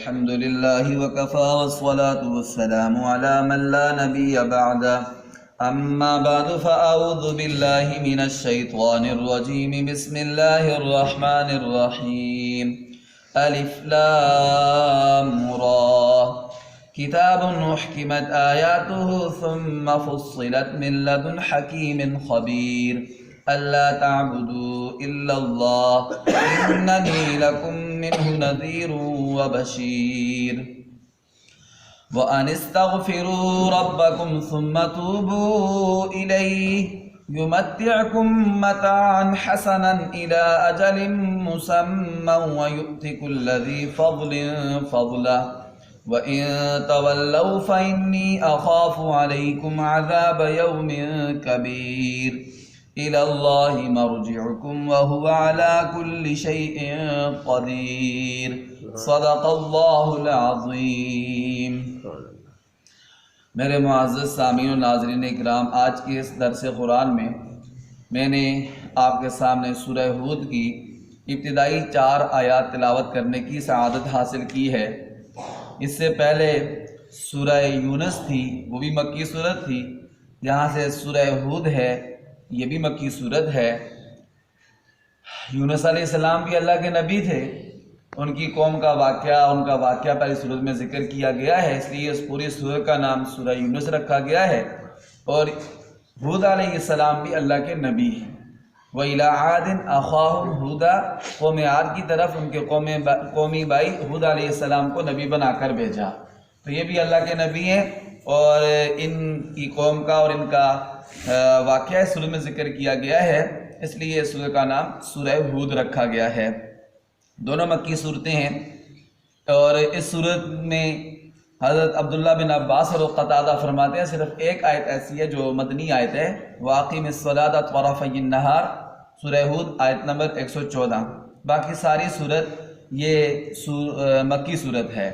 الحمد لله وكفى والصلاة والسلام على من لا نبي بعد أما بعد فأعوذ بالله من الشيطان الرجيم بسم الله الرحمن الرحيم ألف لام را كتاب أحكمت آياته ثم فصلت من لدن حكيم خبير ألا تعبدوا إلا الله إنني لكم منه نذير وبشير وأن استغفروا ربكم ثم توبوا إليه يمتعكم متاعا حسنا إلى أجل مسمى ويؤت كل ذي فضل فضله وإن تولوا فإني أخاف عليكم عذاب يوم كبير إلى الله مرجعكم وهو على كل شيء قدير صدق اللہ العظیم۔ میرے معزز سامعین و ناظرین اکرام، آج کے اس درس قرآن میں نے آپ کے سامنے سورہ ہود کی ابتدائی 4 آیات تلاوت کرنے کی سعادت حاصل کی ہے۔ اس سے پہلے سورہ یونس تھی، وہ بھی مکی صورت تھی۔ یہاں سے سورہ ہود ہے، یہ بھی مکی صورت ہے۔ یونس علیہ السلام بھی اللہ کے نبی تھے، ان کی قوم کا واقعہ پہلی صورت میں ذکر کیا گیا ہے، اس لیے اس پوری سورت کا نام سورہ یونس رکھا گیا ہے۔ اور ہود علیہ السلام بھی اللہ کے نبی ہیں۔ وَإِلَىٰ عَادٍ أَخَاهُمْ هُودًا، قوم عاد کی طرف ان کے قومی بھائی ہود علیہ السلام کو نبی بنا کر بھیجا، تو یہ بھی اللہ کے نبی ہیں۔ اور ان کی قوم کا اور ان کا واقعہ اس سورت میں ذکر کیا گیا ہے، اس لیے اس سورت کا نام سورہ ہود رکھا گیا ہے۔ دونوں مکی صورتیں ہیں، اور اس صورت میں حضرت عبداللہ بن عباس اور قتادہ فرماتے ہیں صرف ایک آیت ایسی ہے جو مدنی آیت ہے، وَأَقِمِ الصَّلَاةَ طَرَفَيِ النَّهَارِ، سورہ ہود آیت نمبر 114۔ باقی ساری صورت یہ مکی صورت ہے۔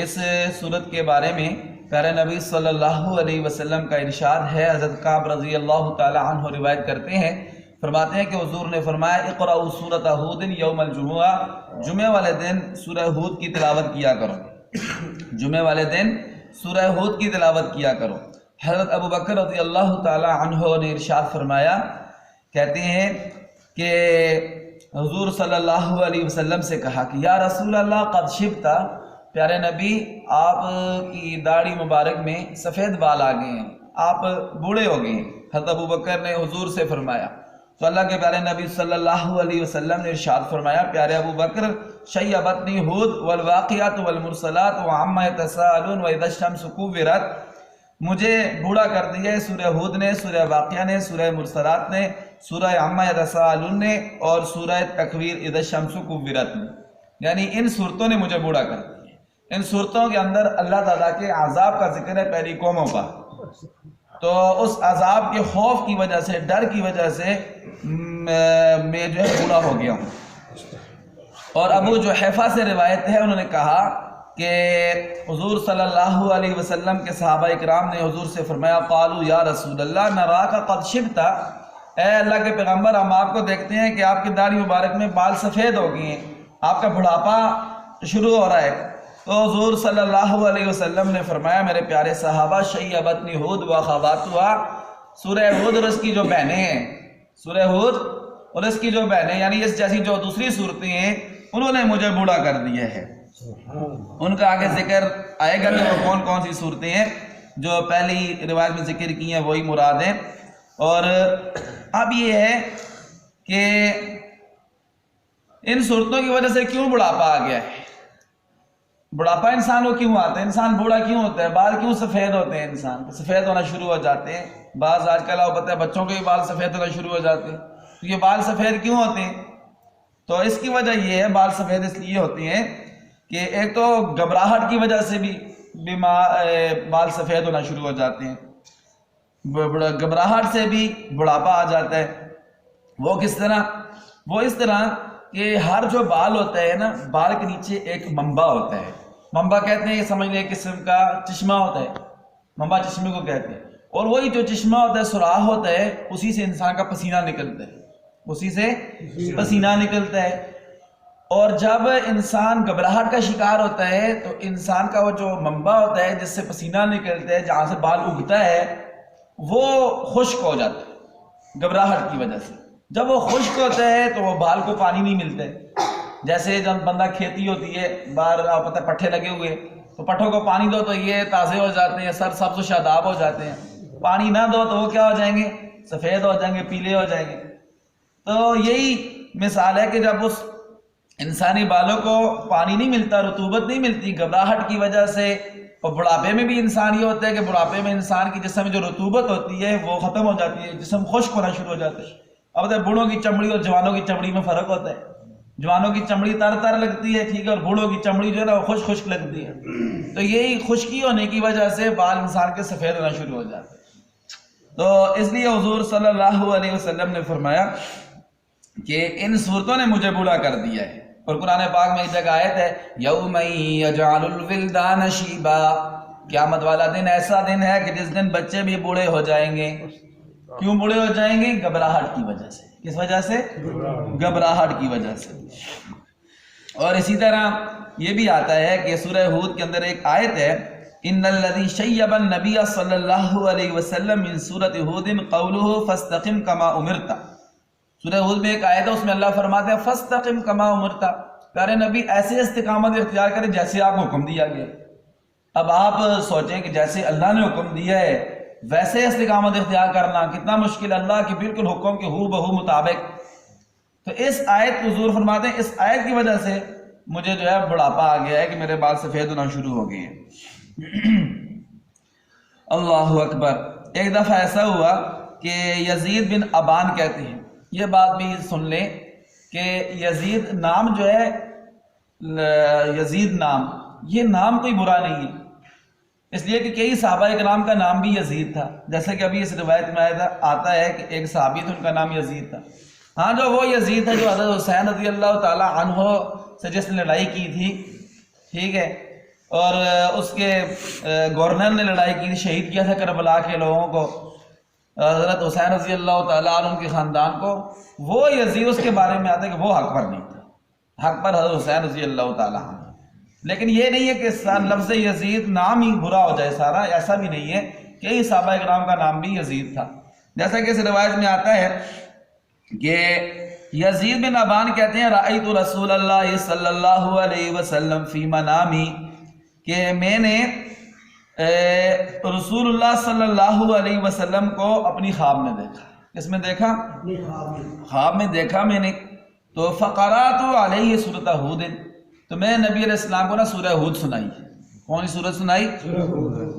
اس صورت کے بارے میں پیارے نبی صلی اللہ علیہ وسلم کا ارشاد ہے، حضرت کعب رضی اللہ تعالی عنہ روایت کرتے ہیں، فرماتے ہیں کہ حضور نے فرمایا اقرأوا سورۃ ہود یوم الجمعہ، جمعہ والے دن سورہ ہود کی تلاوت کیا کرو، جمعہ والے دن سورہ ہود کی تلاوت کیا کرو۔ حضرت ابو بکر رضی اللہ تعالی عنہ نے ارشاد فرمایا، کہتے ہیں کہ حضور صلی اللہ علیہ وسلم سے کہا کہ یا رسول اللہ قد شبت، پیارے نبی آپ کی داڑھی مبارک میں سفید بال آ گئے ہیں، آپ بوڑھے ہو گئے ہیں۔ حضرت ابو بکر نے حضور سے فرمایا، تو اللہ کے پیارے نبی صلی اللہ علیہ وسلم نے ارشاد فرمایا، پیارے ابو بکر شیبتنی ہود والواقعات والمرسلات وعما یتساءلون واذا الشمس کورت، مجھے بوڑھا کر دیا ہے سورہ ہود نے، سورہ واقعہ نے، سورہ مرسلات نے، سورہ عما یتساءلون نے، اور سورہ تکویر اذا الشمس کورت نے، یعنی ان صورتوں نے مجھے بوڑھا کر دیا۔ ان صورتوں کے اندر اللہ تعالیٰ کے عذاب کا ذکر ہے پہلی قوموں کا، تو اس عذاب کے خوف کی وجہ سے، ڈر کی وجہ سے میں جو ہے بوڑھا ہو گیا ہوں۔ اور ابو جحیفہ سے روایت ہے، انہوں نے کہا کہ حضور صلی اللہ علیہ وسلم کے صحابہ اکرام نے حضور سے فرمایا قالوا یا رسول اللہ نراک قد شبت، اے اللہ کے پیغمبر ہم آپ کو دیکھتے ہیں کہ آپ کی داڑھی مبارک میں بال سفید ہو گئے ہیں، آپ کا بڑھاپا شروع ہو رہا ہے۔ تو حضور صلی اللہ علیہ وسلم نے فرمایا میرے پیارے صحابہ شیبتنی ہود واخواتها، سورہ ہود اور اس کی جو بہنیں ہیں، سورہ ہود اور اس کی جو بہنیں یعنی اس جیسی جو دوسری صورتیں ہیں، انہوں نے مجھے بوڑھا کر دیا ہے۔ ان کا آگے ذکر آئے گا کہ وہ کون کون سی صورتیں ہیں، جو پہلی روایت میں ذکر کی ہیں وہی مراد ہیں۔ اور اب یہ ہے کہ ان صورتوں کی وجہ سے کیوں بڑھاپا آ گیا ہے، بڑھاپا انسان کو کیوں آتا ہے، انسان بوڑھا کیوں ہوتا ہے، بال کیوں سفید ہوتے ہیں، انسان سفید ہونا شروع ہو جاتے ہیں۔ بعض آج کل آپ پتہ ہے بچوں کے بھی بال سفید ہونا شروع ہو جاتے ہیں، تو یہ بال سفید کیوں ہوتے ہیں؟ تو اس کی وجہ یہ ہے، بال سفید اس لیے ہوتے ہیں کہ ایک تو گھبراہٹ کی وجہ سے بھی بال سفید ہونا شروع ہو جاتے ہیں، گھبراہٹ سے بھی بڑھاپا آ جاتا ہے۔ وہ کس طرح؟ وہ اس طرح کہ ہر جو بال ہوتا ہے نا، بال کے نیچے ایک منبع ہوتا ہے، منبع کہتے ہیں، یہ سمجھ لیں ایک قسم کا چشمہ ہوتا ہے، منبع چشمے کو کہتے ہیں، اور وہی جو چشمہ ہوتا ہے، سوراخ ہوتا ہے، اسی سے انسان کا پسینہ نکلتا ہے، اسی سے پسینہ نکلتا ہے۔ اور جب انسان گھبراہٹ کا شکار ہوتا ہے تو انسان کا وہ جو منبع ہوتا ہے جس سے پسینہ نکلتا ہے، جہاں سے بال اگتا ہے، وہ خشک ہو جاتا ہے گھبراہٹ کی وجہ سے۔ جب وہ خشک ہوتا ہے تو وہ بال کو پانی نہیں ملتا ہے۔ جیسے جب بندہ کھیتی ہوتی ہے، باہر آپ پتہ پٹھے لگے ہوئے، تو پٹھوں کو پانی دو تو یہ تازے ہو جاتے ہیں، سر سبز و شاداب ہو جاتے ہیں۔ پانی نہ دو تو وہ کیا ہو جائیں گے؟ سفید ہو جائیں گے، پیلے ہو جائیں گے۔ تو یہی مثال ہے کہ جب اس انسانی بالوں کو پانی نہیں ملتا، رطوبت نہیں ملتی گھبراہٹ کی وجہ سے، اور بڑھاپے میں بھی انسان یہ ہوتا ہے کہ بڑھاپے میں انسان کی جسم میں جو رطوبت ہوتی ہے وہ ختم ہو جاتی ہے، جسم خشک ہونا شروع ہو جاتا ہے۔ اب بوڑھوں کی چمڑی اور جوانوں کی چمڑی میں فرق ہوتا ہے۔ جوانوں کی چمڑی تر تر لگتی ہے، ٹھیک ہے، اور بوڑھوں کی چمڑی جو ہے نا وہ خشک خشک لگتی ہے۔ تو یہی خشکی ہونے کی وجہ سے بال انسان کے سفید ہونا شروع ہو جاتے ہیں۔ تو اس لیے حضور صلی اللہ علیہ وسلم نے فرمایا کہ ان صورتوں نے مجھے بوڑھا کر دیا ہے۔ اور قرآن پاک میں ایک جگہ آیت ہے، یوم یجعل الولدان شیبا، قیامت والا دن ایسا دن ہے کہ جس دن بچے بھی بوڑھے ہو جائیں گے۔ کیوں بوڑھے ہو جائیں گے؟ گھبراہٹ کی وجہ سے۔ کس وجہ سے؟ گھبراہٹ کی وجہ سے۔ اور اسی طرح یہ بھی آتا ہے کہ سورہ ہود کے اندر ایک آیت ہے، ان الذی شیب النبی صلی اللہ علیہ وسلم من سورۃ ہود قولہ فاستقم کما امرت۔ سورہ ہود میں ایک آیت ہے، اس میں اللہ فرماتے ہیں فاستقم کما امرت، پیارے نبی ایسے استقامت اختیار کریں جیسے آپ کو حکم دیا گیا۔ اب آپ سوچیں کہ جیسے اللہ نے حکم دیا ہے ویسے استقامت اختیار کرنا کتنا مشکل ہے، اللہ کے بالکل حکم کے ہو بہو مطابق۔ تو اس آیت حضور فرماتے ہیں اس آیت کی وجہ سے مجھے جو ہے بڑھاپا آ گیا ہے کہ میرے بال سفید ہونا شروع ہو گئے ہیں۔ اللہ اکبر۔ ایک دفعہ ایسا ہوا کہ یزید بن ابان کہتے ہیں، یہ بات بھی سن لیں کہ یزید نام جو ہے، یزید نام، یہ نام کوئی برا نہیں ہے، اس لیے کہ کئی صحابہ کرام کا نام بھی یزید تھا، جیسے کہ ابھی اس روایت میں آتا ہے کہ ایک صحابی تھا ان کا نام یزید تھا۔ ہاں، جو وہ یزید ہے جو حضرت حسین رضی اللہ تعالی عنہ سے جس نے لڑائی کی تھی، ٹھیک ہے، اور اس کے گورنر نے لڑائی کی تھی، شہید کیا تھا کربلا کے لوگوں کو، حضرت حسین رضی اللہ تعالیٰ عنہ کے خاندان کو، وہ یزید اس کے بارے میں آتا ہے کہ وہ حق پر نہیں تھا، حق پر حضرت حسین رضی اللہ تعالیٰ عنہ۔ لیکن یہ نہیں ہے کہ لفظ یزید نام ہی برا ہو جائے سارا، ایسا بھی نہیں ہے، کئی صحابہ کرام کا نام بھی یزید تھا۔ جیسا کہ اس روایت میں آتا ہے کہ یزید بن ابان کہتے ہیں رأیت رسول اللہ صلی اللہ علیہ وسلم فی منامی، کہ میں نے رسول اللہ صلی اللہ علیہ وسلم کو اپنی خواب میں دیکھا۔ کس میں دیکھا؟ خواب میں دیکھا میں نے۔ تو فقرات علیہ سورۃ ہود، تو میں نبی علیہ السلام کو نا سورہ ہود سنائی۔ کون سی سورت سنائی؟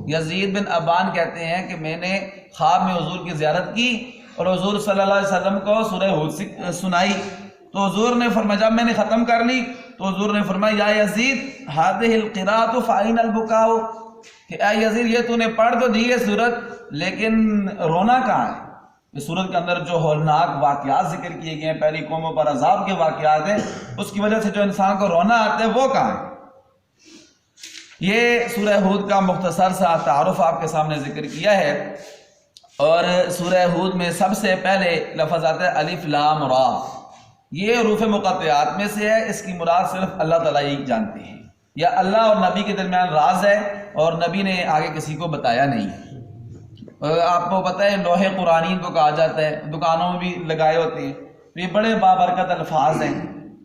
یزید بن ابان کہتے ہیں کہ میں نے خواب میں حضور کی زیارت کی اور حضور صلی اللہ علیہ وسلم کو سورہ ہود سنائی، تو حضور نے فرمایا، جب میں نے ختم کر لی تو حضور نے فرمایا یا یزید هذه القراءۃ فأين البكاء، کہ اے یزید یہ تو نے پڑھ تو دی ہے سورت، لیکن رونا کہاں ہے؟ اس سورت کے اندر جو ہولناک واقعات ذکر کیے گئے ہیں، پہلی قوموں پر عذاب کے واقعات ہیں، اس کی وجہ سے جو انسان کو رونا آتا ہے وہ کہاں ہے؟ یہ سورہ ہود کا مختصر سا تعارف آپ کے سامنے ذکر کیا ہے۔ اور سورہ ہود میں سب سے پہلے لفظ آتا ہے الف لام را، یہ حروف مقطعات میں سے ہے، اس کی مراد صرف اللہ تعالیٰ ہی جانتے ہیں، یا اللہ اور نبی کے درمیان راز ہے اور نبی نے آگے کسی کو بتایا نہیں۔ آپ کو پتہ ہے لوح قرآنی کو کہا جاتا ہے، دکانوں میں بھی لگائے ہوتے ہیں، یہ بڑے بابرکت الفاظ ہیں،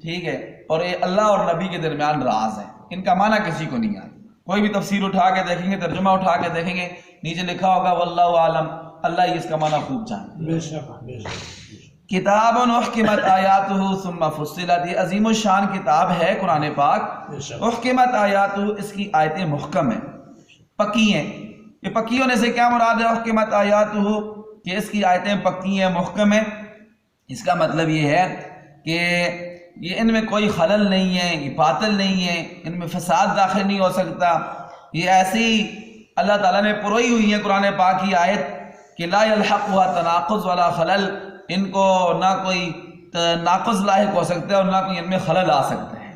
ٹھیک ہے، اور یہ اللہ اور نبی کے درمیان راز ہے، ان کا معنی کسی کو نہیں آتا۔ کوئی بھی تفسیر اٹھا کے دیکھیں گے، ترجمہ اٹھا کے دیکھیں گے، نیچے لکھا ہوگا واللہ عالم، اللہ ہی اس کا معنی خوب جانتا ہے۔ کتاب احکمت آیاتہ ثم فصلت، یہ عظیم الشان کتاب ہے قرآن پاک، احکمت آیاتہ، اس کی آیتیں محکم ہیں، پکی ہیں۔ یہ پکی ہونے سے کیا مراد ہے؟ احکمت آیاتہ، کہ اس کی آیتیں پکی ہیں، محکم ہیں، اس کا مطلب یہ ہے کہ یہ ان میں کوئی خلل نہیں ہے، یہ باطل نہیں ہے، ان میں فساد داخل نہیں ہو سکتا، یہ ایسی اللہ تعالیٰ نے پروئی ہوئی ہے قرآن پاک کی آیت کہ لا یلحقها تناقض ولا خلل، ان کو نہ کوئی ناقض لاحق ہو سکتا ہے اور نہ کوئی ان میں خلل آ سکتا ہے۔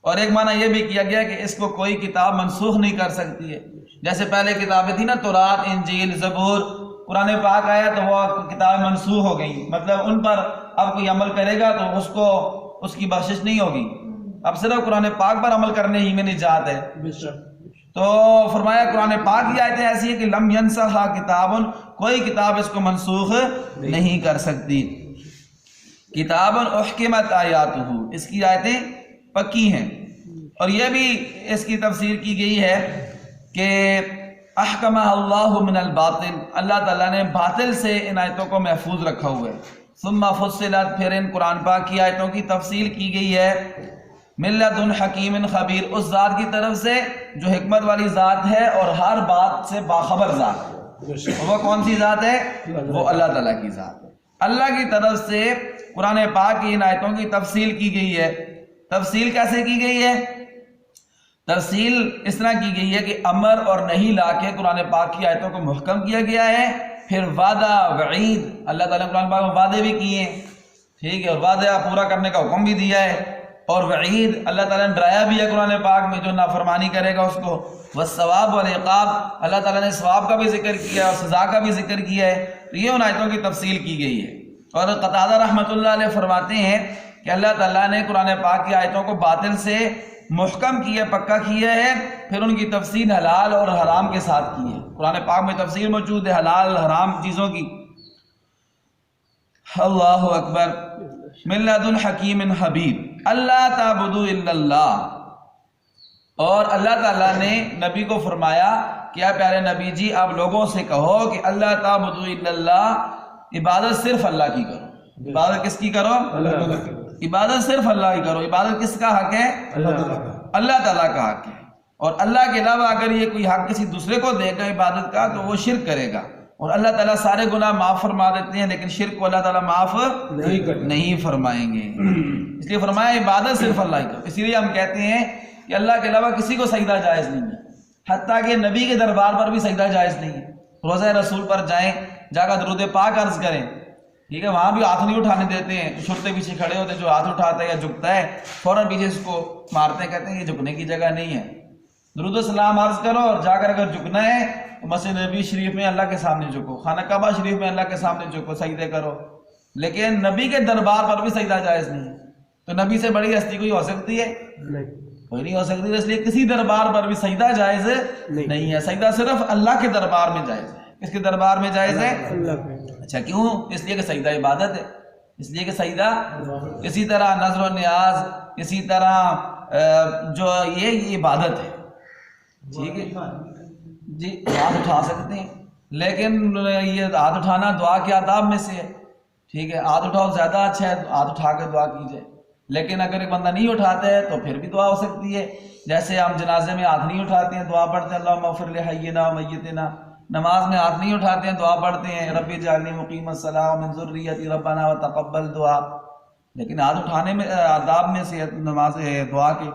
اور ایک معنی یہ بھی کیا گیا کہ اس کو کوئی کتاب منسوخ نہیں کر سکتی ہے، جیسے پہلے کتابیں تھیں نا، تورات، انجیل، زبور، قرآن پاک آیا تو وہ کتابیں منسوخ ہو گئی، مطلب ان پر اب کوئی عمل کرے گا تو اس کی بخشش نہیں ہوگی، اب صرف قرآن پاک پر عمل کرنے ہی میں نجات ہے۔ تو فرمایا قرآن پاک کی آیتیں ایسی ہیں کہ لم ینسخھا کتاب، کوئی کتاب اس کو منسوخ نہیں کر سکتی۔ کتاب احکمت آیاتہ، اس کی آیتیں پکی ہیں۔ اور یہ بھی اس کی تفسیر کی گئی ہے کہ احکمہ اللہ من الباطل، اللہ تعالیٰ نے باطل سے ان آیتوں کو محفوظ رکھا ہوا ہے۔ ثم فصلت، پھر ان قرآن پاک کی آیتوں کی تفصیل کی گئی ہے من لدن حکیم خبیر، اس ذات کی طرف سے جو حکمت والی ذات ہے اور ہر بات سے باخبر ذات ہے۔ وہ کون سی ذات ہے؟ وہ اللہ تعالیٰ کی ذات ہے۔ اللہ کی طرف سے قرآن پاک کی ان آیتوں کی تفصیل کی گئی ہے۔ تفصیل کیسے کی گئی ہے؟ تفصیل اس طرح کی گئی ہے کہ امر اور نہیں لا کے قرآن پاک کی آیتوں کو محکم کیا گیا ہے۔ پھر وعدہ وعید، اللہ تعالیٰ نے قرآن پاک میں وعدے بھی کیے ہیں، ٹھیک ہے، اور وعدہ پورا کرنے کا حکم بھی دیا ہے، اور وعید اللہ تعالیٰ نے ڈرایا بھی ہے قرآن پاک میں جو نافرمانی کرے گا اس کو۔ والثواب والعقاب، اللہ تعالیٰ نے ثواب کا بھی ذکر کیا اور سزا کا بھی ذکر کیا ہے۔ تو یہ ان آیتوں کی تفصیل کی گئی ہے۔ اور قتادہ رحمۃ اللہ علیہ فرماتے ہیں کہ اللہ تعالیٰ نے قرآن پاک کی آیتوں کو باطل سے محکم کیا، پکا کیا ہے، پھر ان کی تفصیل حلال اور حرام کے ساتھ کی ہے۔ قرآن پاک میں تفصیل موجود ہے حلال حرام چیزوں کی۔ اللہ اکبر۔ من لدن حکیم حبیب، اللہ تعبدوا الا اللہ، اور اللہ تعالیٰ نے نبی کو فرمایا کہ اے پیارے نبی جی آپ لوگوں سے کہو کہ اللہ تعبدوا الا اللہ، عبادت صرف اللہ کی کرو۔ عبادت کس کی کرو؟ اللہ تعالیٰ کی۔ عبادت صرف اللہ کی کرو۔ عبادت کس کا حق ہے؟ اللہ تعالیٰ کا حق ہے۔ اور اللہ کے علاوہ اگر یہ کوئی حق کسی دوسرے کو دے گا عبادت کا تو وہ شرک کرے گا، اور اللہ تعالیٰ سارے گناہ معاف فرما دیتے ہیں، لیکن شرک کو اللہ تعالیٰ معاف نہیں فرمائیں گے۔ اس لیے فرمایا عبادت صرف اللہ کی کرو۔ اسی لیے ہم کہتے ہیں کہ اللہ کے علاوہ کسی کو سجدہ جائز نہیں ہے، حتیٰ کہ نبی کے دربار پر بھی سجدہ جائز نہیں ہے۔ روضہ رسول پر جائیں، جا کر درود پاک عرض کریں، ٹھیک ہے، وہاں بھی ہاتھ نہیں اٹھانے دیتے ہیں، شرطے پیچھے کھڑے ہوتے ہیں، جو ہاتھ اٹھاتا ہے یا جھکتا ہے فوراً پیچھے اس کو مارتے ہیں، کہتے ہیں یہ جھکنے کی جگہ نہیں ہے۔ درود و سلام عرض کرو، اور جا کر اگر جھکنا ہے تو مسجد نبی شریف میں اللہ کے سامنے جھکو، خانہ کعبہ شریف میں اللہ کے سامنے جھکو، سجدے کرو۔ لیکن نبی کے دربار پر بھی سجدہ جائز نہیں ہے۔ تو نبی سے بڑی ہستی کوئی ہو سکتی ہے؟ کوئی نہیں ہو سکتی۔ اس لیے کسی دربار پر بھی سجدہ جائز نہیں ہے، سجدہ صرف اللہ کے دربار میں جائز ہے۔ کس کے دربار میں جائز ہے؟ اچھا کیوں؟ اس لیے کہ سجدہ عبادت ہے، اس لیے کہ سجدہ اسی طرح نظر و نیاز، اسی طرح جو یہ عبادت ہے، ٹھیک ہے جی، ہاتھ اٹھا سکتے ہیں، لیکن یہ ہاتھ اٹھانا دعا کے آداب میں سے ہے، ٹھیک ہے، ہاتھ اٹھاؤ زیادہ اچھا ہے، ہاتھ اٹھا کے دعا کی جائے۔ لیکن اگر ایک بندہ نہیں اٹھاتا ہے تو پھر بھی دعا ہو سکتی ہے، جیسے ہم جنازے میں ہاتھ نہیں اٹھاتے ہیں دعا پڑھتے ہیں اللہم اغفر لحینا و میتنا، نماز میں ہاتھ نہیں اٹھاتے ہیں دعا پڑھتے ہیں رب اجعلنی مقیم الصلاۃ ومن ذریتی ربنا وتقبل دعا۔ لیکن ہاتھ اٹھانے میں آداب میں سے نماز دعا کے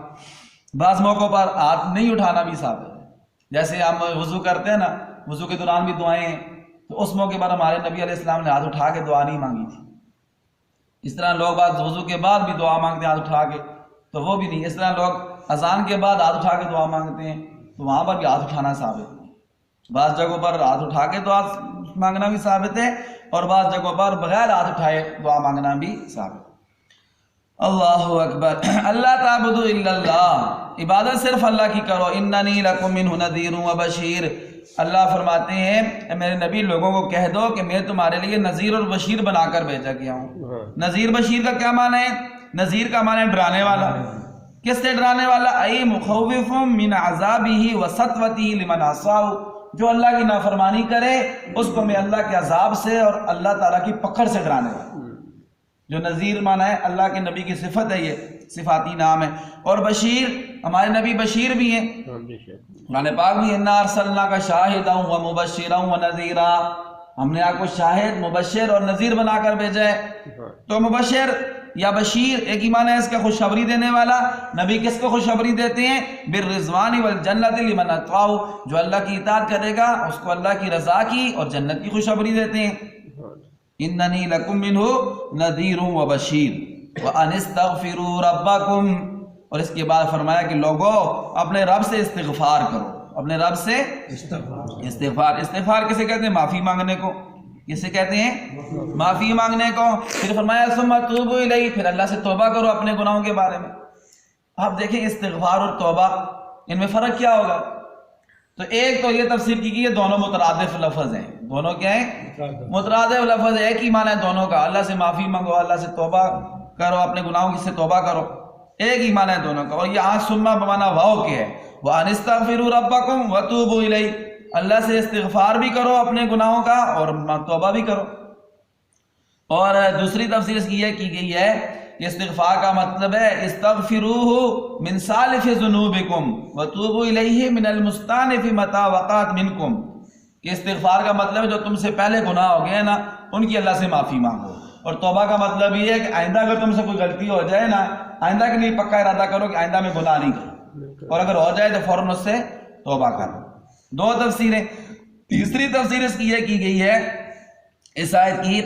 بعض موقعوں پر ہاتھ نہیں اٹھانا بھی ثابت ہے، جیسے ہم وضو کرتے ہیں نا، وضو کے دوران بھی دعائیں ہیں، تو اس موقع پر ہمارے نبی علیہ السلام نے ہاتھ اٹھا کے دعا نہیں مانگی تھی۔ اس طرح لوگ بعض وضو کے بعد بھی دعا مانگتے ہیں ہاتھ اٹھا کے، تو وہ بھی نہیں۔ اس طرح لوگ اذان کے بعد ہاتھ اٹھا کے دعا مانگتے ہیں، تو وہاں پر بھی ہاتھ اٹھانا ثابت نہیں۔ بعض جگہوں پر ہاتھ اٹھا کے دعا مانگنا بھی ثابت ہے، اور بعض جگہوں پر بغیر ہاتھ اٹھائے دعا مانگنا بھی ثابت ہے۔ اللہ اکبر۔ اللہ تعبدوا الا اللہ، عبادت صرف اللہ کی کرو۔ اننی لکم منہ نذیر و بشیر، اللہ فرماتے ہیں اے میرے نبی لوگوں کو کہہ دو کہ میں تمہارے لیے نذیر اور بشیر بنا کر بھیجا گیا ہوں۔ نذیر بشیر کا کیا معنی ہے؟ نذیر کا معنی ہے ڈرانے والا۔ کس سے ڈرانے والا؟ ای مخوف من عذابہ و سطوتہ لمن عصاہ، جو اللہ کی نافرمانی کرے اس کو میں اللہ کے عذاب سے اور اللہ تعالیٰ کی پکڑ سے ڈرانے والا۔ جو نذیر معنی ہے اللہ کے نبی کی صفت ہے، یہ صفاتی نام ہے۔ اور بشیر، ہمارے نبی بشیر بھی ہیں، قرآن پاک بھی انا ارسلناک شاہدا و مبشرا و نذیرا، ہم نے آپ کو شاہد مبشر اور نذیر بنا کر بھیجا ہے۔ تو مبشر یا بشیر ایک ہی معنی ہے اس کا، خوشخبری دینے والا۔ نبی کس کو خوشخبری دیتے ہیں؟ بالرضوان والجنت لمن اطاعہ، جو اللہ کی اطاعت کرے گا اس کو اللہ کی رضا کی اور جنت کی خوشخبری دیتے ہیں۔ اننی لکم منہ نذیر و بشیر وان استغفروا ربکم، اور اس کے بعد فرمایا کہ لوگوں اپنے رب سے استغفار کرو، اپنے رب سے استغفار کسے کہتے ہیں؟ معافی مانگنے کو۔ کسے کہتے ہیں؟ معافی مانگنے کو۔ پھر فرمایا ثم توبوا الیہ، پھر اللہ سے توبہ کرو اپنے گناہوں کے بارے میں۔ آپ دیکھیں استغفار اور توبہ ان میں فرق کیا ہوگا؟ تو ایک تو یہ تفسیر کی ہے دونوں مترادف لفظ ہیں. دونوں کیا ہیں؟ مترادف لفظ. ایک ہی معنی ہے دونوں کا، اللہ سے معافی مانگو، اللہ سے توبہ کرو، اپنے گناہوں کی سے توبہ کرو، ایک ہی معنی ہے دونوں کا. اور یہاں سننا بمانا واو کے ہے، وَأَنِ اسْتَغْفِرُوا رَبَّكُمْ وَتُوبُوا إِلَيْهِ، اللہ سے استغفار بھی کرو اپنے گناہوں کا اور توبہ بھی کرو. اور دوسری تفسیر اس کی یہ کی گئی ہے استغفار کا مطلب ہے استغفروہ من سالف ذنوبکم وتوبوا الیہ من المستانف متى وقعت منکم، کہ استغفار کا مطلب ہے جو تم سے پہلے گناہ ہو گئے نا ان کی اللہ سے معافی مانگو. اور توبہ کا مطلب یہ ہے کہ آئندہ اگر تم سے کوئی غلطی ہو جائے نا، آئندہ کے لیے پکا ارادہ کرو کہ آئندہ میں گناہ نہیں کروں، اور اگر ہو جائے تو فوراً اس سے توبہ کرو. دو تفسیریں. تیسری تفسیر اس کی یہ کی گئی ہے اس آیت کی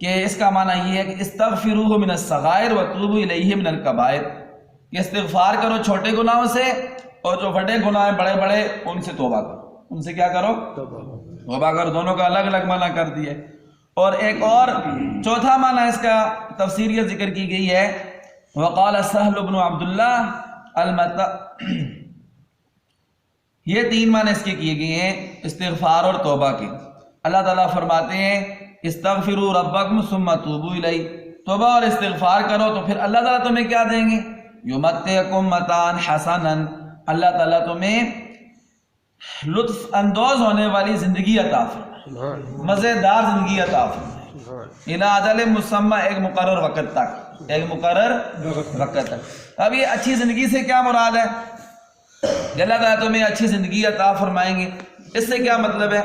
کہ اس کا معنی یہ ہے کہ استغفروہ من الصغائر وتوبوا الیہ من الکبائر، کہ استغفار کرو چھوٹے گناہوں سے اور جو بڑے گناہ ہیں بڑے بڑے ان سے توبہ کرو. ان سے کیا کرو؟ توبہ کرو. دونوں کا الگ الگ معنی کر دیا. اور ایک اور چوتھا معنی اس کا تفسیر یہ ذکر کی گئی ہے وقال سہل بن عبداللہ یہ تین معنی اس کے کیے گئے ہیں استغفار اور توبہ کے. اللہ تعالیٰ فرماتے ہیں استغفروا ربکم ثم توبوا الیہ، توبہ اور استغفار کرو تو پھر اللہ تعالیٰ تمہیں کیا دیں گے؟ یمتعکم متاعا حسنا، اللہ تعالیٰ تمہیں لطف اندوز ہونے والی زندگی عطا فرمائے، مزیدار زندگی عطا فرمائے، الی اجل مسمى، ایک مقرر وقت تک، ایک مقرر وقت تک. اب یہ اچھی زندگی سے کیا مراد ہے؟ اللہ تعالیٰ تمہیں اچھی زندگی عطا فرمائیں گے. اس سے کیا مطلب ہے؟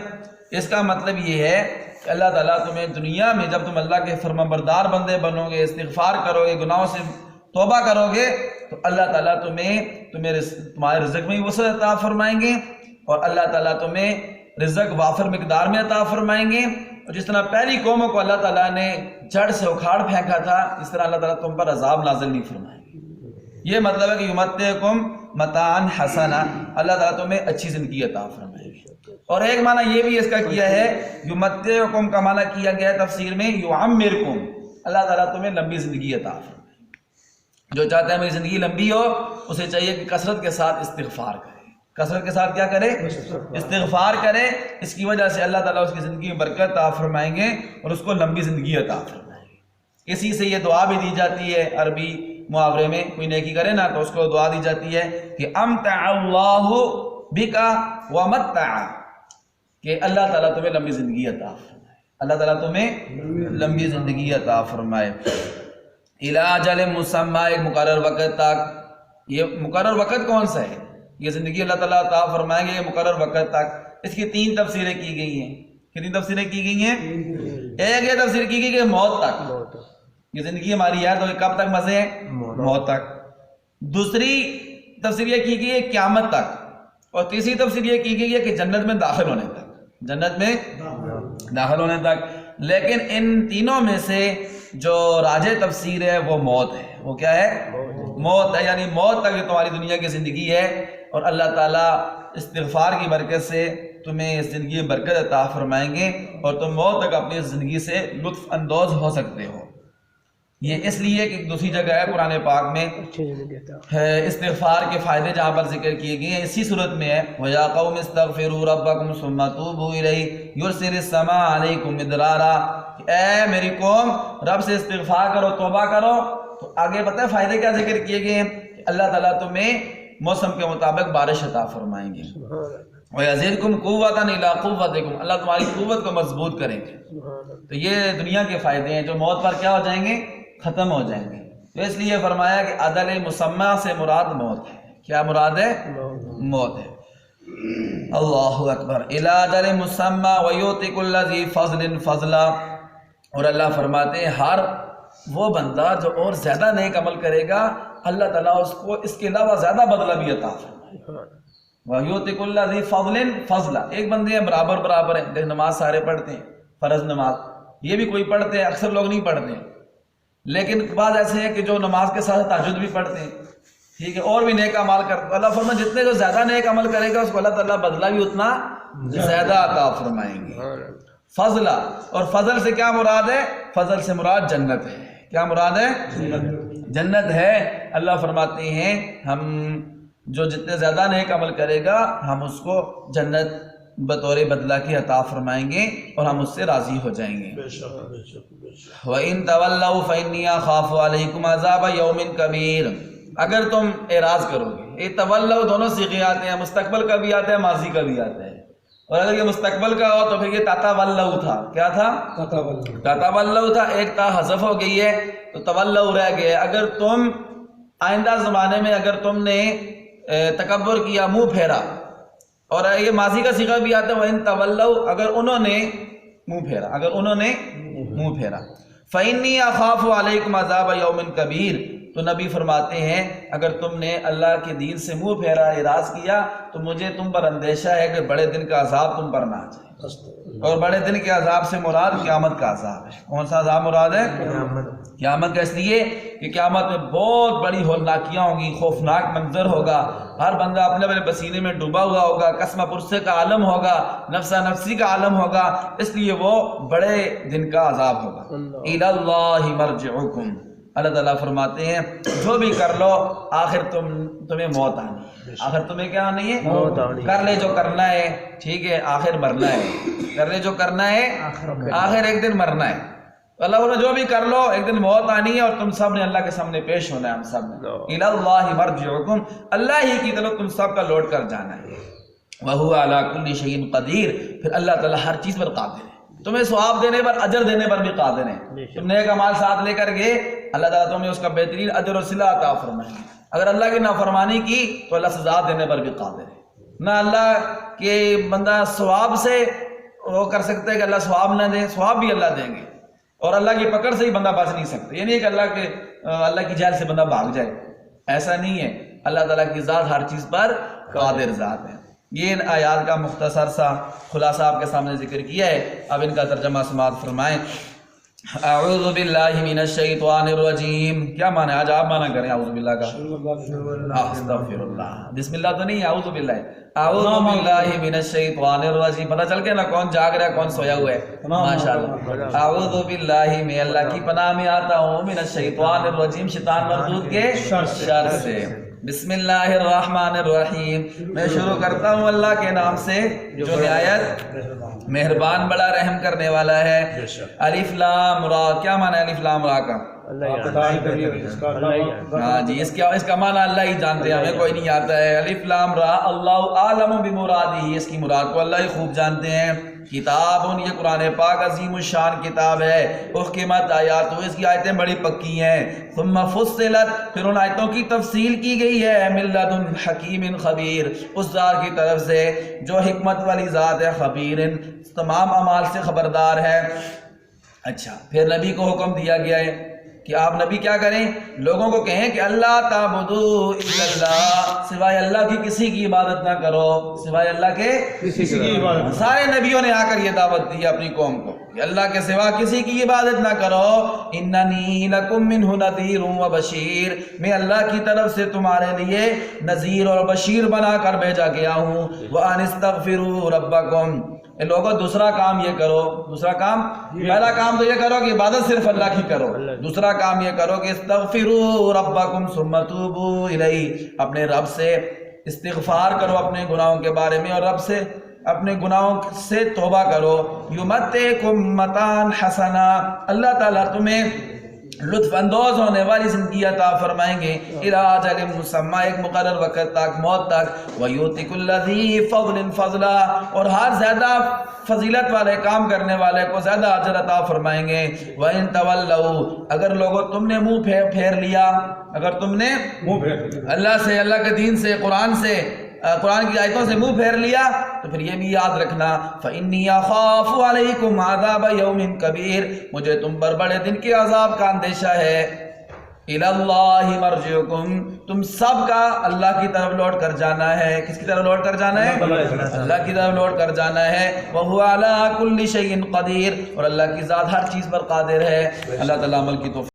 اس کا مطلب یہ ہے کہ اللہ تعالیٰ تمہیں دنیا میں جب تم اللہ کے فرمانبردار بندے بنو گے، استغفار کرو گے، گناہوں سے توبہ کرو گے، تو اللہ تعالیٰ تمہارے رزق میں وسعت عطا فرمائیں گے، اور اللہ تعالیٰ تمہیں رزق وافر مقدار میں عطا فرمائیں گے. اور جس طرح پہلی قوموں کو اللہ تعالیٰ نے جڑ سے اکھاڑ پھینکا تھا، اس طرح اللہ تعالیٰ تم پر عذاب نازل نہیں فرمائیں گے. یہ مطلب ہے کہ یمتعکم متاعا حسنا، اللہ تعالیٰ تمہیں اچھی زندگی عطا فرمائے گی. اور ایک معنی یہ بھی اس کا کیا ہے یمتعکم کا معنی کیا گیا ہے تفسیر میں یعمرکم، اللہ تعالیٰ تمہیں لمبی زندگی عطا فرمائے گی. جو چاہتا ہے میری زندگی لمبی ہو اسے چاہیے کہ کثرت کے ساتھ استغفار کرے. کثرت کے ساتھ کیا کرے؟ استغفار کرے. اس کی وجہ سے اللہ تعالیٰ اس کی زندگی میں برکت عطا فرمائیں گے اور اس کو لمبی زندگی عطا فرمائیں گے. اسی سے یہ دعا بھی دی جاتی ہے عربی محاورے میں، کوئی نیکی کرے نا تو اس کو دعا دی جاتی ہے کہ امتع اللہ بکا ومتع، کہ اللہ تعالیٰ تمہیں لمبی زندگی عطا فرمائے، اللہ تعالیٰ تمہیں لمبی زندگی عطا فرمائے. الی اجل مسمى، ایک مقرر وقت تک. یہ مقرر وقت کون سا ہے؟ یہ زندگی اللہ تعالیٰ عطا فرمائیں گے یہ مقرر وقت تک. اس کی تین تفسیریں کی گئی ہیں. کتنی تفسیریں کی گئی ہیں؟ ایک یہ تفسیر کی گئی کہ موت تک، یہ زندگی ہماری ہے تو کب تک مزے ہیں؟ موت تک. دوسری تفسیر یہ کی گئی ہے قیامت تک. اور تیسری تفسیر یہ کی گئی ہے کہ جنت میں داخل ہونے تک، جنت میں داخل ہونے تک. لیکن ان تینوں میں سے جو راجح تفسیر ہے وہ موت ہے. وہ کیا ہے؟ موت ہے. یعنی موت تک یہ تمہاری دنیا کی زندگی ہے، اور اللہ تعالیٰ استغفار کی برکت سے تمہیں اس زندگی میں برکت عطا فرمائیں گے اور تم موت تک اپنی زندگی سے لطف اندوز ہو سکتے ہو. یہ اس لیے کہ دوسری جگہ ہے قرآن پاک میں استغفار کے فائدے جہاں پر ذکر کیے گئے ہیں اسی صورت میں ہے وَيَا قَوْمِ اسْتَغْفِرُوا رَبَّكُمْ ثُمَّ تُوبُوا إِلَيْهِ يُرْسِلِ السَّمَاءَ عَلَيْكُمْ مِدْرَارًا، اے میری قوم رب سے استغفار کرو، توبہ کرو. تو آگے پتہ ہے فائدے کیا ذکر کیے گئے ہیں کہ اللہ تعالیٰ تمہیں موسم کے مطابق بارش عطا فرمائیں گے. وَيَزِدْكُمْ قُوَّةً إِلَىٰ قُوَّتِكُمْ، اللہ تمہاری قوت کو مضبوط کریں گے. تو یہ دنیا کے فائدے ہیں جو موت پر کیا ہو جائیں گے؟ ختم ہو جائیں گے. تو اس لیے فرمایا کہ عدل مسمى سے مراد موت ہے. کیا مراد ہے؟ موت ہے. اللہ اکبر. الی اجل مسمى ویؤتی کل ذی فضل فضلا، اور اللہ فرماتے ہیں ہر وہ بندہ جو اور زیادہ نیک عمل کرے گا اللہ تعالیٰ اس کو اس کے علاوہ زیادہ بدلہ بھی عطا فرمائے. ویؤتی کل ذی فضل فضلا، ایک بندے ہیں برابر برابر ہیں، لیکن نماز سارے پڑھتے ہیں، فرض نماز یہ بھی کوئی پڑھتے ہیں، اکثر لوگ نہیں پڑھتے ہیں. لیکن بعض ایسے ہیں کہ جو نماز کے ساتھ تہجد بھی پڑھتے ہیں، ٹھیک ہے، اور بھی نیک عمل کرتے ہیں. اللہ فرمائے جتنے جو زیادہ نیک عمل کرے گا اس کو اللہ تعالیٰ بدلہ بھی اتنا زیادہ عطا فرمائیں گے. فضلہ، اور فضل سے کیا مراد ہے؟ فضل سے مراد جنت ہے. کیا مراد ہے؟ جنت ہے۔ اللہ فرماتے ہیں ہم جو جتنے زیادہ نیک عمل کرے گا ہم اس کو جنت بطور بدلہ کی عطا فرمائیں گے اور ہم اس سے راضی ہو جائیں گے۔ وَإِن تَوَلَّوْا فَإِنِّي أَخَافُ عَلَيْكُمْ عَذَابَ يَوْمٍ كَبِيرٍ، اگر تم اعراض کرو گے، یہ تولو دونوں صیغے آتے ہیں، مستقبل کا بھی آتا ہے، ماضی کا بھی آتا ہے، اور اگر یہ مستقبل کا ہو تو پھر یہ تتولو تھا، کیا تھا؟ تتولو تھا، ایک تا حذف ہو گئی ہے تو تولو رہ گیا۔ اگر تم آئندہ زمانے میں اگر تم نے تکبر کیا، منہ پھیرا، اور یہ ماضی کا صیغہ بھی آتا ہے وَإِن تَوَلَّوْا، اگر انہوں نے منہ پھیرا، اگر انہوں نے منہ پھیرا، فَإِنِّي أَخَافُ عَلَيْكُمْ عَذَابَ يَوْمٍ كَبِيرٍ، تو نبی فرماتے ہیں اگر تم نے اللہ کے دین سے منہ پھیرا، اعراض کیا، تو مجھے تم پر اندیشہ ہے کہ بڑے دن کا عذاب تم پر نہ آ جائے۔ اور بڑے دن کے عذاب سے مراد قیامت کا عذاب ہے۔ کون سا عذاب مراد ہے؟ قیامت کا، اس لیے کہ قیامت میں بہت بڑی ہولناکیاں ہوں گی، خوفناک منظر ہوگا، ہر بندہ اپنے اپنے پسینے میں ڈوبا ہوا ہوگا، قسمہ پرسے کا عالم ہوگا، نفسہ نفسی کا عالم ہوگا، اس لیے وہ بڑے دن کا عذاب ہوگا۔ اِلَى اللَّهِ مَرْجِعُكُمْ، اللہ تعالیٰ فرماتے ہیں جو بھی کر لو آخر تمہیں موت آنی، آخر تمہیں کیا آنی ہے؟ موت آنی۔ کر لے جو کرنا ہے، ٹھیک ہے، آخر مرنا ہے، کر لے جو کرنا ہے، آخر ایک دن مرنا ہے۔ اللہ بولے جو بھی کر لو ایک دن موت آنی ہے اور تم سب نے اللہ کے سامنے پیش ہونا ہے، ہم سب نے۔ اِلَى اللَّهِ مَرْجِعُكُمْ، اللہ ہی کی طرف تم سب کا لوٹ کر جانا ہے۔ وَهُوَ عَلَى كُلِّ شَيْءٍ قَدِيرٌ، پھر اللہ تعالیٰ ہر چیز پر قادر ہے، تمہیں ثواب دینے پر، اجر دینے پر بھی قادر ہے۔ تم نیک اعمال ساتھ لے کر گئے، اللہ تعالیٰ تمہیں اس کا بہترین اجر و صلہ عطا فرمائے گا۔ اگر اللہ کی نافرمانی کی تو اللہ سزا دینے پر بھی قادر ہے۔ نہ اللہ کے بندہ ثواب سے وہ کر سکتا ہے کہ اللہ ثواب نہ دے، ثواب بھی اللہ دیں گے، اور اللہ کی پکڑ سے ہی بندہ بچ نہیں سکتا۔ یہ نہیں کہ اللہ کی جیل سے بندہ بھاگ جائے، ایسا نہیں ہے۔ اللہ تعالیٰ کی ذات ہر چیز پر قادر ذات ہے۔ یہ ان آیات کا مختصر سا خلاصہ آپ کے سامنے ذکر کیا ہے، اب ان کا ترجمہ سماعت فرمائیں۔ اعوذ باللہ من الشیطان الرجیم، کیا معنی ہے؟ آج آپ معنی کریں اعوذ باللہ کا۔ استغفر اللہ، بسم اللہ تو نہیں، اعوذ باللہ۔ اعوذ باللہ من الشیطان الرجیم، پتہ چل گیا نا کون جاگ رہا ہے کون سویا ہوا ہے، ماشاءاللہ۔ اعوذ باللہ، میں اللہ کی پناہ میں آتا ہوں، من الشیطان الرجیم، شیطان مردود کے شر سے۔ بسم اللہ الرحمن الرحیم، میں شروع کرتا ہوں اللہ کے نام سے جو نہایت مہربان بڑا رحم کرنے والا ہے۔ الف لام را، کیا معنی ہے الف لام را کا؟ ہاں جی، اس کا معنی اللہ ہی جانتے ہیں، ہمیں کوئی نہیں آتا ہے۔ الف لام را، اللہ عالم بمرادہ، اس کی مراد کو اللہ ہی خوب جانتے ہیں۔ کتاب، یہ قرآن پاک عظیم الشان کتاب ہے، احکمت آیات، اس کی آیتیں بڑی پکی ہیں۔ ثم فصلت، پھر ان آیتوں کی تفصیل کی گئی ہے، من لدن حکیم خبیر، اس ذات کی طرف سے جو حکمت والی ذات ہے، خبیر، تمام اعمال سے خبردار ہے۔ اچھا، پھر نبی کو حکم دیا گیا ہے کہ آپ نبی کیا کریں؟ لوگوں کو کہیں کہ اللہ تعبدوا الا اللہ، سوائے اللہ کی کسی کی عبادت نہ کرو، سوائے اللہ کے کسی کی عبادت۔ سارے نبیوں نے آ کر یہ دعوت دی اپنی قوم کو کہ اللہ کے سوا کسی کی عبادت نہ کرو۔ اننی لکم منہ نذیر و بشیر، میں اللہ کی طرف سے تمہارے لیے نذیر اور بشیر بنا کر بھیجا گیا ہوں۔ وان استغفروا ربکم، لوگوں دوسرا کام یہ کرو، دوسرا کام، پہلا کام تو یہ کرو کہ عبادت صرف اللہ کی کرو، دوسرا کام یہ کرو کہ استغفروا ربکم ثم توبوا الیہ، اپنے رب سے استغفار کرو اپنے گناہوں کے بارے میں، اور رب سے اپنے گناہوں سے توبہ کرو۔ یمتعکم متاعا حسنا، اللہ تعالیٰ تمہیں لطف اندوز ہونے والی زندگی عطا فرمائیں گے، الی اجل مسمى، ایک مقرر وقت تک، موت تک۔ ویؤتی کل ذی فضل فضلا، اور ہر زیادہ فضیلت والے کام کرنے والے کو زیادہ اجر عطا فرمائیں گے۔ وَإِن تَوَلَّوْا، اگر لوگوں تم نے منہ پھیر لیا، اگر تم نے اللہ سے، اللہ کے دین سے، قرآن کی آیتوں سے منہ پھیر لیا، تو پھر یہ بھی یاد رکھنا، فَإِنِّي أَخَافُ عَلَيْكُمْ عَذَابَ يَوْمٍ كَبِيرٍ، مجھے تم پر بڑے دن کے عذاب کا اندیشہ ہے۔ إِلَى اللَّهِ مَرْجِعُكُمْ، تم سب کا اللہ کی طرف لوٹ کر جانا ہے۔ کس کی طرف لوٹ کر جانا ہے؟ اللہ کی طرف لوٹ کر جانا ہے۔ وَهُوَ عَلَى كُلِّ شَيْءٍ قَدِيرٌ، اور اللہ کی ذات ہر چیز پر قادر ہے۔ اللہ تعالیٰ عمل کی توفیق